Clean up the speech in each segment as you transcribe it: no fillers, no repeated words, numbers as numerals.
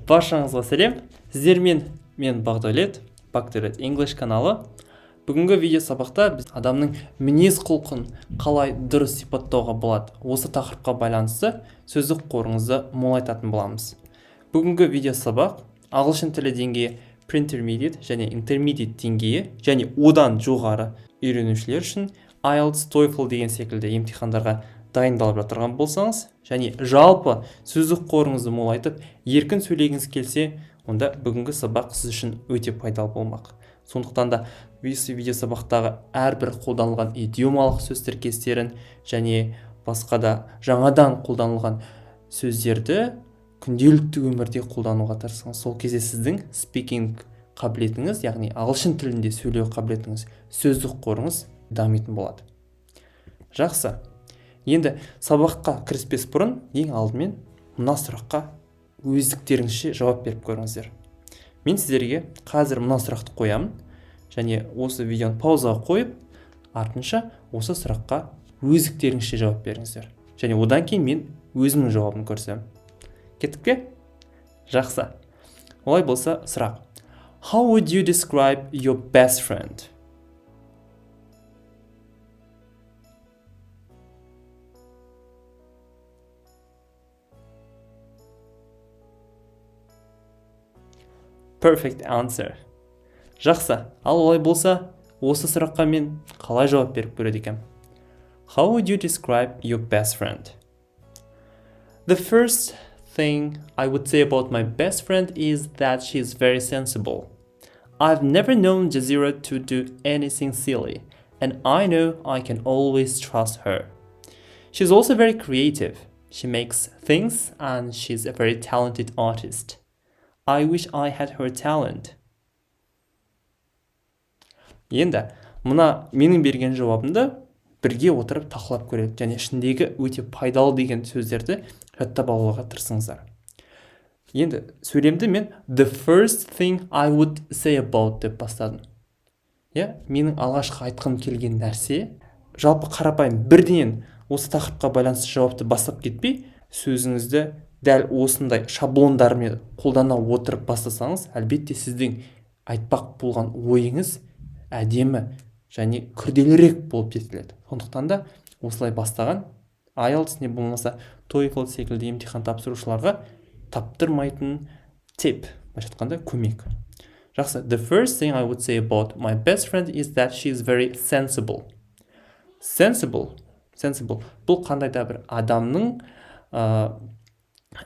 Баршаңызға сәлем. Сіздермен мен Бақдәулет, Бақдәулет English каналы. Бүгінгі видео сабақта біз адамның мінез құлқын қалай дұрыс сипаттауға болады, осы тақырыпқа байланысты сөздік қорыңызды молайтатын боламыз. Бүгінгі видео сабақ ағылшын тілі деңгейі pre-intermediate және intermediate деңгейі және одан жоғары үйренушілер үшін IELTS, TOEFL деген секілді емтихандарға дайындалып жатырған болсаңыз, және жалпы сөздік қорыңызды молайтып, еркін сөйлегіңіз келсе, онда бүгінгі сабақ сіз үшін өте пайдалы болмақ. Сондықтан да видео сабақтағы әрбір қолданылған идиомалық сөз тіркестерін және басқа да жаңадан қолданылған сөздерді күнделікті өмірде қолдануға тырысыңыз. Сол кезде сіздің speaking қабілетіңіз, яғни ағылшын тілінде сөйлеу қабілетіңіз, сөздік қорыңыз дамитын болады. Жақсы. Енді сабаққа кіріспес бұрын ең алдымен мына сұраққа өздіктеріңізше жауап беріп көріңіздер. Мен сіздерге қазір мына сұрақты қоямын, және осы видеоны паузаға қойып, артынша осы сұраққа өздіктеріңізше жауап беріңіздер. Және одан кейін мен өзімнің жауабын көрсем. Кеттік пе? Жақсы. Олай болса сұрақ. How would you describe your best friend? Perfect answer. Жақсы. Ал олай болса, осы сұраққа мен қалай жауап беріп көреді екем? How would you describe your best friend? The first thing I would say about my best friend is that she is very sensible. I've never known Jazira to do anything silly, and I know I can always trust her. She's also very creative. She makes things, and she's a very talented artist. I wish I had her talent. Енді, мұна менің берген жауабымды бірге отырып тақылап көрейік, және ішіндегі өте пайдалы деген сөздерді жаттап алуға тырысыңыздар. Енді, сөйлемді мен the first thing I would say about деп бастадым. Менің алғашқы айтқым келген нәрсе, жалпы қарапайым бірден осы тақырыпқа байланысты жауапты бастап кетпей, сөзіңізді дәл осындай шаблондармен қолдана отырып бастасаңыз, әлбетте сіздің айтпақ болған ойыңыз әдемі және күрделірек болып жетіледі. Сондықтан да осылай бастаған IELTS не болмаса TOEFL секілді емтихан тапсырушыларға таптырмайтын тип, былайша айтқанда көмек. Жақсы. The first thing I would say about my best friend is that she is very sensible. Sensible. Бұл қандай да бір адамның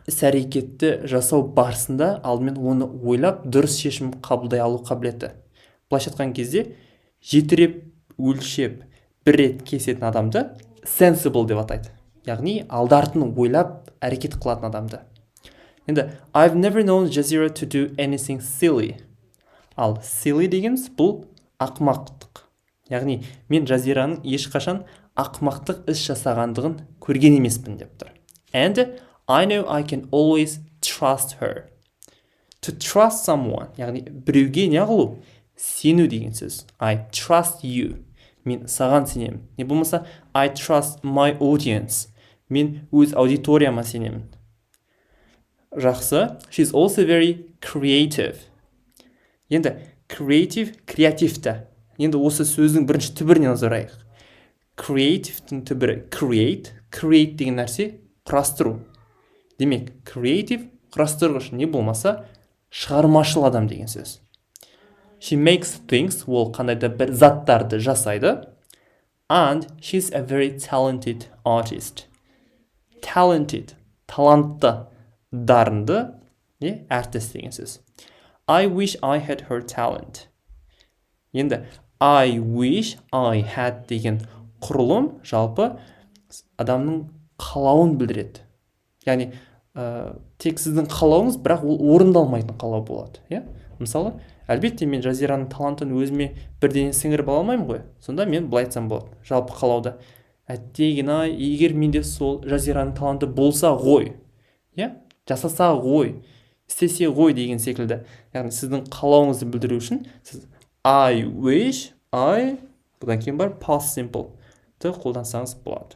іс-әрекетті жасау барысында алдымен оны ойлап дұрыс шешім қабылдай алу қабілеті. Былайша айтқан кезде жетіреп, өлшеп, бір рет кесетін адамды sensible деп атайды. Яғни алды-артын ойлап әрекет қылатын адамды. Енді I've never known Jazira to do anything silly. Ал silly дегеніміз бұл ақымақтық. Яғни мен Жазираның ешқашан ақымақтық іс жасағандығын көрген емеспін деп тұр. And I know I can always trust her. To trust someone, яғни біреуге не қылу? Сену деген сөз. I trust you. Мен саған сенемін. Не болмаса I trust my audience. Мен өз аудиторияма сенемін. Жақсы. She's also very creative. Енді creative, креативті. Енді осы сөздің бірінші түбіріне назар аударайық. Creative'тің түбірі create деген нәрсе құрастыру. Демек, creative құрастырғыш, не болмаса шығармашыл адам деген сөз. She makes things, ол қандай да бір заттарды жасайды. And she's a very talented artist. Talented, талантты, дарынды, артист деген сөз. I wish I had her talent. Енді I wish I had деген құрылым жалпы адамның қалауын білдіреді. Яғни тек сіздің қалауыңыз, бірақ ол орындалмайтын қалау болады. Мысалы, әлбетте мен Жазираның талантын өзіме бірден сіңіріп ала алмаймын ғой. Сонда мен былай айтсам болады. Жалпы қалауда әттеген-ай, егер менде сол Жазираның таланты болса ғой, жасаса ғой, істесе ғой деген секілді. Яғни сіздің қалауыңызды білдіру үшін сіз I wish I, бұдан кейін бар past simple қолдансаңыз болады.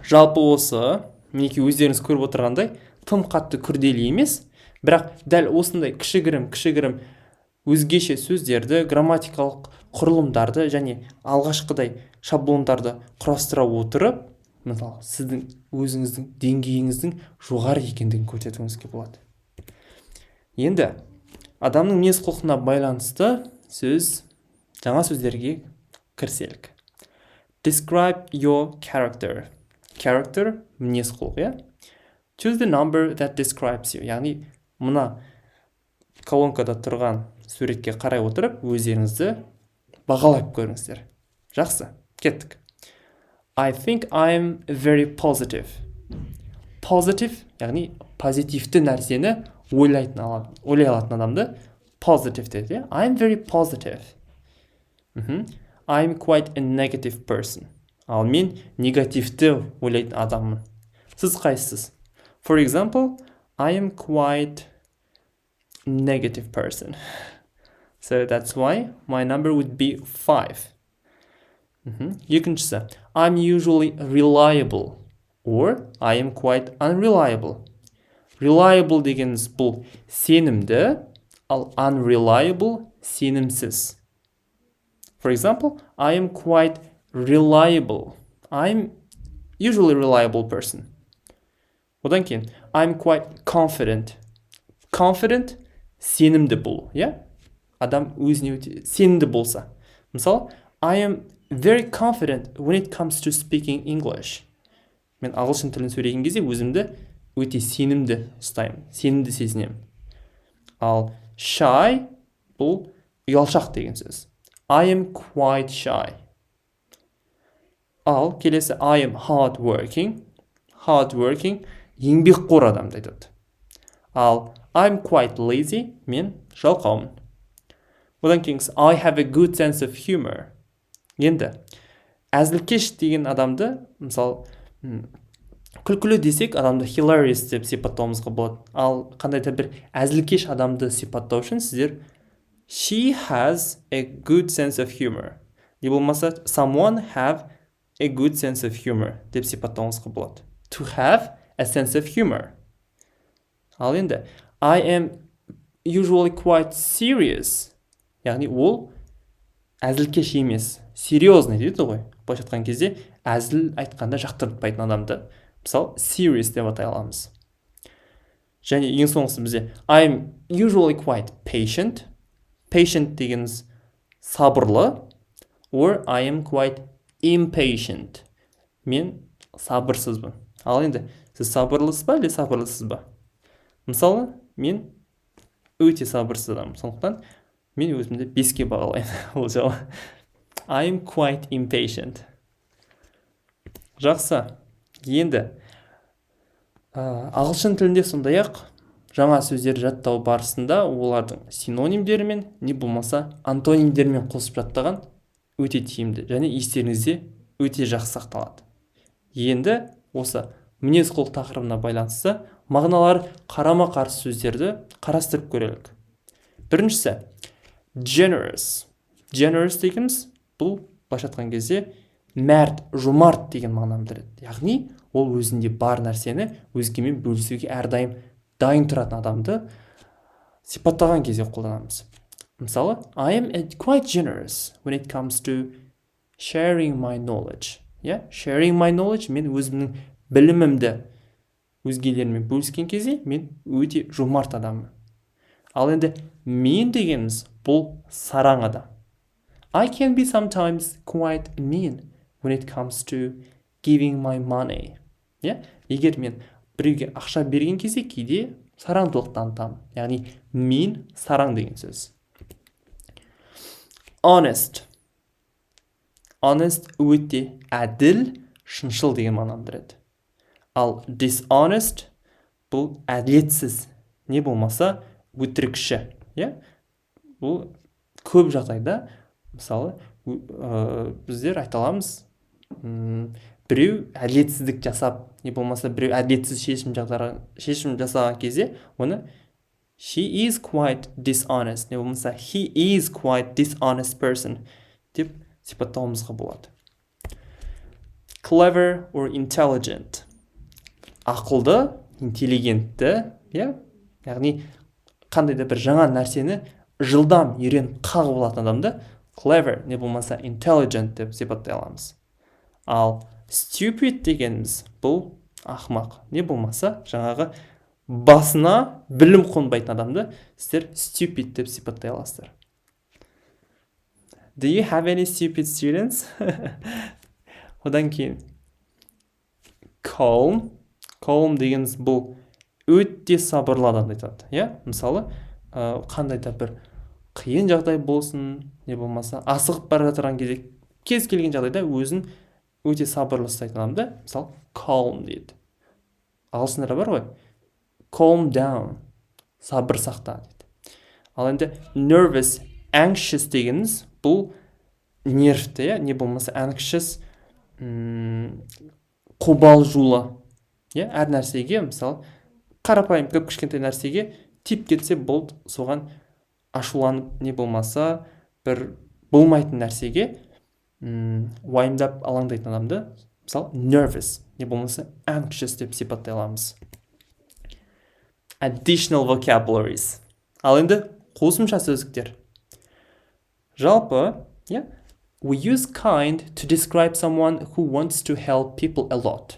Жалпы осы, мінекей өздеріңіз көріп отырғандай, тым қатты күрделі емес, бірақ дәл осындай кішігірім өзгеше сөздерді, грамматикалық құрылымдарды және алғашқыдай шаблондарды құрастыра отырып, мысалы, сіздің өзіңіздің деңгейіңіздің жоғары екендігін көрсетуіңізге болады. Енді адамның мінез-құлқына байланысты жаңа сөздерге кіріселік. Describe your character. Character мінез-құлық, иә? Choose the number that describes you. Яғни, мына колонкада тұрған суретке қарай отырып, өздеріңізді бағалап көріңіздер. Жақсы, кеттік. I think I'm very positive. Positive, яғни позитивті нәрсені ойлай алатын адамды positive дейді. I'm very positive. I'm quite a negative person. Ал мен негативті ойлайтын адаммын. Сіз қайсысыз? For example, I am quite negative person. So that's why my number would be 5. Екіншісі, I'm usually reliable or I am quite unreliable. Reliable дегеніміз бұл сенімді, ал unreliable сенімсіз. For example, I am quite reliable. I'm usually reliable person. Одан кейін, I'm quite confident. Confident сенімді бұл, иә? Адам өзіне өте сенімді болса. Мысалы, I am very confident when it comes to speaking English. Мен ағылшын тілін сөйлеген кезде өзімді өте сенімді ұстаймын, сенімді сезінемін. Ал shy бұл ұялшақ деген сөз. I am quite shy. Ал келесі I am hardworking. Hardworking еңбекқор адамды айтады. Ал I'm quite lazy, мен жалқаумын. Одан кейінгісі I have a good sense of humor. Енді әзілкеш деген адамды, мысалы, күлкілі десек, адамды hilarious деп сипаттауымызға болады. Ал қандай да бір әзілкеш адамды сипаттау үшін сіздер she has a good sense of humor. Не болмаса someone have a good sense of humor деп сипаттауымызға болады. To have a sense of humor. Ал енді I am usually quite serious. Яғни ол әзілкеш емес, серьезный дейді ғой. Былайша айтқан кезде әзіл айтқанда жақтыртпайтын адамды, мысалы, serious деп атай аламыз. Және ең соңғысы бізде I'm usually quite patient. Patient дегеніміз сабырлы. Or I am quite impatient. Мен сабырсызбын. Ал енді сіз сабырлысыз ба, әлде сабырлысыз ба? Мысалы, мен өте сабырсыз адаммын. Сондықтан мен өзімді 5-ке бағалаймын. Ол жауап. I am quite impatient. Жақсы. Енді ағылшын тілінде сондай-ақ жаңа сөздер жаттау барысында олардың синонимдерімен, не болмаса антонимдерімен қосып жаттаған өте тиімді және естеріңізде өте жақсы сақталады. Енді осы мінез-құлық тақырыбына байланысты мағыналар қарама-қарсы сөздерді қарастырып көрелік. Біріншісі generous. Generous дегеніміз бұл былайша айтқан кезде мәрт, жомарт деген мағынаны білдіреді. Яғни ол өзінде бар нәрсені өзгемен бөлісуге әрдайым дайын тұратын адамды сипаттаған кезде қолданамыз. Мысалы, I am quite generous when it comes to sharing my knowledge. Sharing my knowledge, мен өзімнің білімімді өзгелермен бөліскен кезде мен өте жомарт адаммын. Ал енді mean дегеніміз бұл сараң адам. I can be sometimes quite mean when it comes to giving my money. Егер мен біреуге ақша берген кезде кейде сараңдылық танытамын. Яғни mean сараң деген сөз. Honest. Honest өте әділ, шыншыл деген мағынаны білдіреді. Ал dishonest бұл әділетсіз, не болмаса өтірікші. Бұл көп жағдайда, мысалы, біздер айта аламыз, біреу әділетсіздік жасап, не болмаса біреу әділетсіз шешім жасаған кезде, оны she is quite dishonest, не болмаса he is quite dishonest person деп сипаттауымызға болады. Clever or intelligent. Ақылды интеллигентті, иә, яғни қандай да бір жаңа нәрсені жылдам үйреніп қағып алатын адамды clever не болмаса intelligent деп сипаттай аламыз. Ал stupid дегеніміз бұл ақымақ не болмаса жаңағы басына білім қонбайтын адамды сіздер stupid деп сипаттай аласыздар. Do you have any stupid students? Одан кейін calm дегеніміз бұл өте сабырлы адамды айтады. Иә? Мысалы, қандай да бір қиын жағдай болсын, не болмаса асығып бара жатырған кезде кез келген жағдайда өзін өте сабырлы ұстайтын адамды, мысалы, calm дейді. Ағылшында бар ғой, calm down, сабыр сақта дейді. Ал енді nervous, anxious дегеніміз бұл нервті, не болмаса anxious қобалжулы. Әр нәрсеге, мысалы, қарапайым кішкентай нәрсеге тиіп кетсе болды, соған ашуланып не болмаса бір болмайтын нәрсеге уайымдап алаңдайтын адамды, мысалы, nervous, не болмаса anxious деп сипаттай аламыз. Additional vocabularies. Ал енді қосымша сөздіктер. Жалпы, we use kind to describe someone who wants to help people a lot.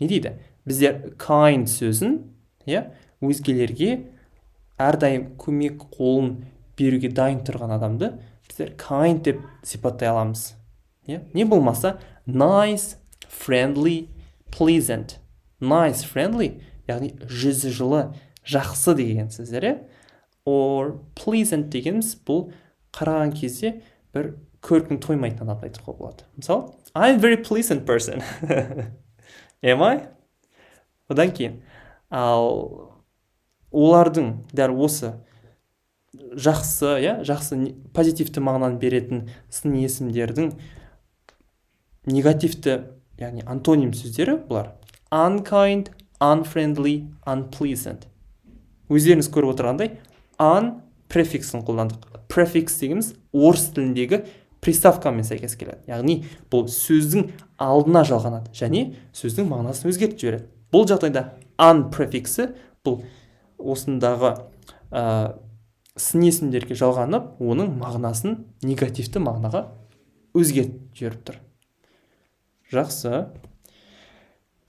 Не дейді? Біздер kind сөзін, өзгелерге әрдайым көмек қолын беруге дайын тұрған адамды біздер kind деп сипаттай аламыз. Не болмаса nice, friendly, pleasant. Nice, friendly, яғни жүзі жылы, жақсы деген сөздер. Or pleasant дегеніміз бұл қараған кезде бір көркің тоймайтын адамды айтуға болады. Мысалы, I'm very pleasant person. Am I? Одан кейін, ал олардың дәл осы жақсы, жақсы позитивті мағынаны беретін сын есімдердің негативті, яғни антоним сөздері бұлар. Unkind, unfriendly, unpleasant. Өздеріңіз көріп отырғандай, un префиксін қолдандық. Префикс дегеніміз орыс тіліндегі приставкамен сәйкес келеді. Яғни бұл сөздің алдына жалғанады және сөздің мағынасын өзгертіп жібереді. Бұл жағдайда un префиксі бұл осындағы сын есімдерге жалғанып, оның мағынасын негативті мағынаға өзгертіп жіберіп тұр. Жақсы.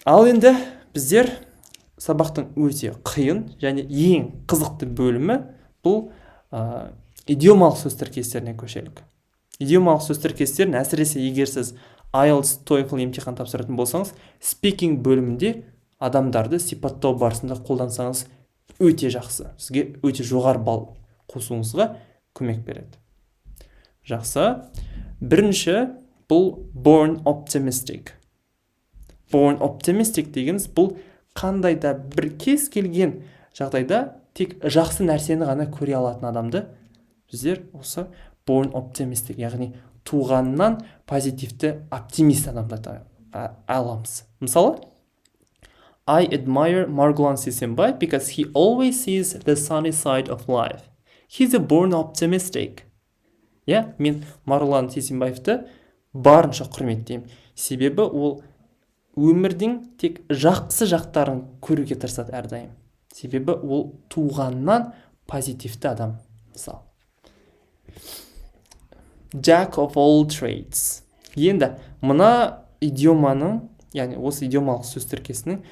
Ал енді біздер сабақтың өте қиын және ең қызықты бөлімі бұл идиомалық сөз тіркестеріне көшелік. Идиомалық сөз тіркестерін әсіресе егер сіз IELTS, TOEFL емтихан тапсыратын болсаңыз, speaking бөлімінде адамдарды сипаттау барысында қолдансаңыз өте жақсы. Сізге өте жоғары балл қосуыңызға көмек береді. Жақсы. Бірінші бұл born optimistic. Born optimistic дегеніміз бұл қандай да бір кез келген жағдайда тек жақсы нәрсені ғана көре алатын адамды біздер осы born optimistic, яғни туғаннан позитивті оптимист адамды аламыз. Мысалы, I admire Margolан Сейсенбай because he always sees the sunny side of life. He's a born optimistic. Мен Марғұлан Сейсенбаевты барынша құрметтеймін. Себебі ол өмірдің тек жақсы жақтарын көруге тырысады әрдайым. Себебі ол туғаннан позитивті адам. Мысалы. Jack of all trades. Енді мына идиоманың, яғни осы идиомалық сөз тіркесінің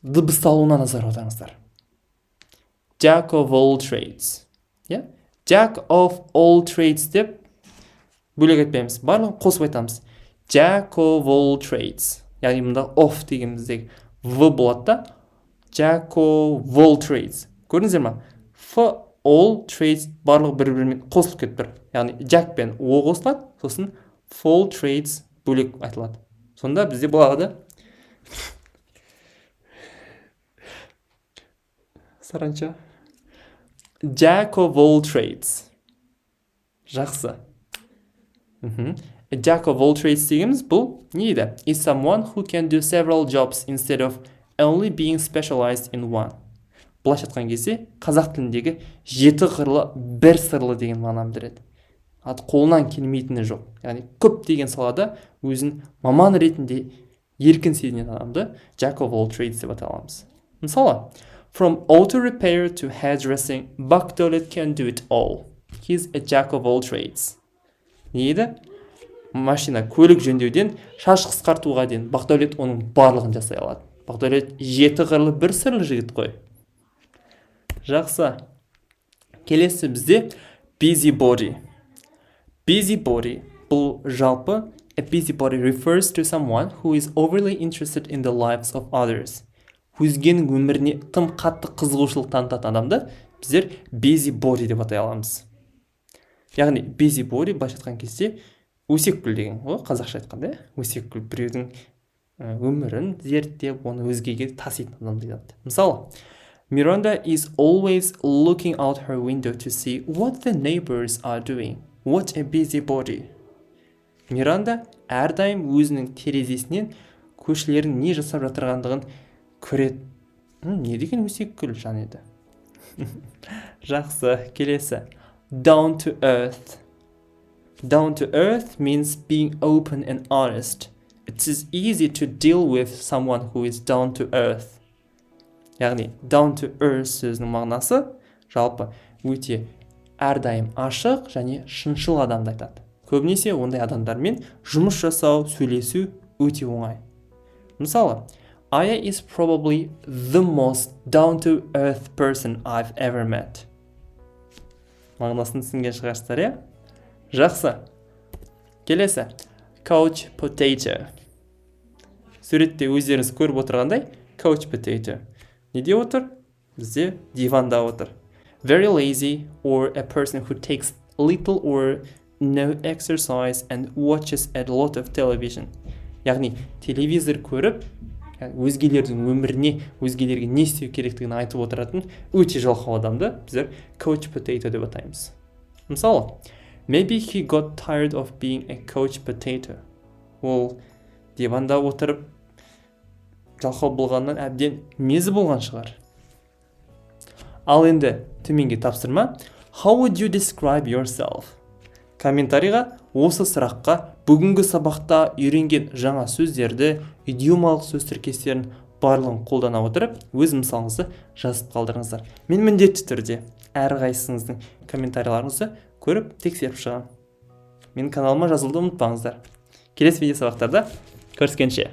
дыбысталуына назар аударыңыздар. Jack of all trades. Jack of all trades деп бөлек айтпаймыз. Барлығын қосып айтамыз. Jack of all trades. Яғни мұнда of дегеніміздегі V болады да. Jack of all trades. Көрдіңіздер ма? F all trades барлығы бір-бірімен қосылып кетіп тұр. Яғни Jack пен O қосылады, сосын all trades бөлек айтылады. Сонда бізде болады саранча. Jack of all trades. Жақсы. Jack of all trades дегеніміз бұл не еді? Is someone who can do several jobs instead of only being specialized in one. Бұлайша айтқан кезде қазақ тіліндегі жеті қырлы бір сырлы деген мағынаны білдіреді. Қолынан келмейтіні жоқ. Яғни көп деген салада өзін маман ретінде еркін сезінетін адамды jack of all trades деп атай аламыз. Мысалы, from auto repair to hairdressing, Бақдәулет can do it all. He's a jack of all trades. Не еді? Машина, көлік жөндеуден шаш қысқартуға дейін Бақдәулет оның барлығын жасай алады. Бақдәулет 7 қырлы бір сырлы жігіт қой. Жақсы. Келесі бізде busybody. Busybody бұл жалпы a busybody refers to someone who is overly interested in the lives of others. Өзгенің өміріне тым қатты қызығушылық танытатын адамды біздер busybody деп атай аламыз. Яғни busybody былайша айтқан кезде өсекгүл деген ғой, қазақша айтқанда, өсекгүл біреудің өмірін зерттеп, оны өзгеге таситын адам дейді. Мысалы, Miranda is always looking out her window to see what the neighbors are doing. What a busybody. Миранда әрдайым өзінің терезесінен көршілердің не жасап жатырғандығын көреді. Не деген өсекгүл жан еді. Жақсы, келесі. Down to earth. Down to earth means being open and honest. It is easy to deal with someone who is down to earth. Яғни, down to earth сөзінің мағынасы жалпы өте әрдайым ашық және шыншыл адамды айтады. Көбінесе ондай адамдармен жұмыс жасау, сөйлесу өте оңай. Мысалы, Aya is probably the most down to earth person I've ever met. Мағынасын түсінген шығарсыздар, иә? Жақсы. Келесі. Couch potato. Суретте өздеріңіз көріп отырғандай, couch potato. Неде отыр? Бізде диванда отыр. Very lazy, or a person who takes little or no exercise and watches a lot of television. Яғни, телевизор көріп, өзгелердің өміріне, өзгелерге не істеу керектігін айтып отыратын өте жалқау адамды біздер couch potato деп атаймыз. Мысалы, maybe he got tired of being a couch potato. Ол диванда отырып, жалқау болғаннан әбден мезі болған шығар. Ал енді төменге тапсырма. How would you describe yourself? Комментарийға осы сұраққа бүгінгі сабақта үйренген жаңа сөздерді, идиомалық сөз тіркестерін барлығын қолдана отырып, өз мысалыңызды жазып қалдырыңыздар. Мен міндетті түрде әрқайсыңыздың комментарийларыңызды көріп тексеріп шығамын. Менің каналыма жазылуды ұмытпаңыздар. Келесі видео сабақтарда көріскенше.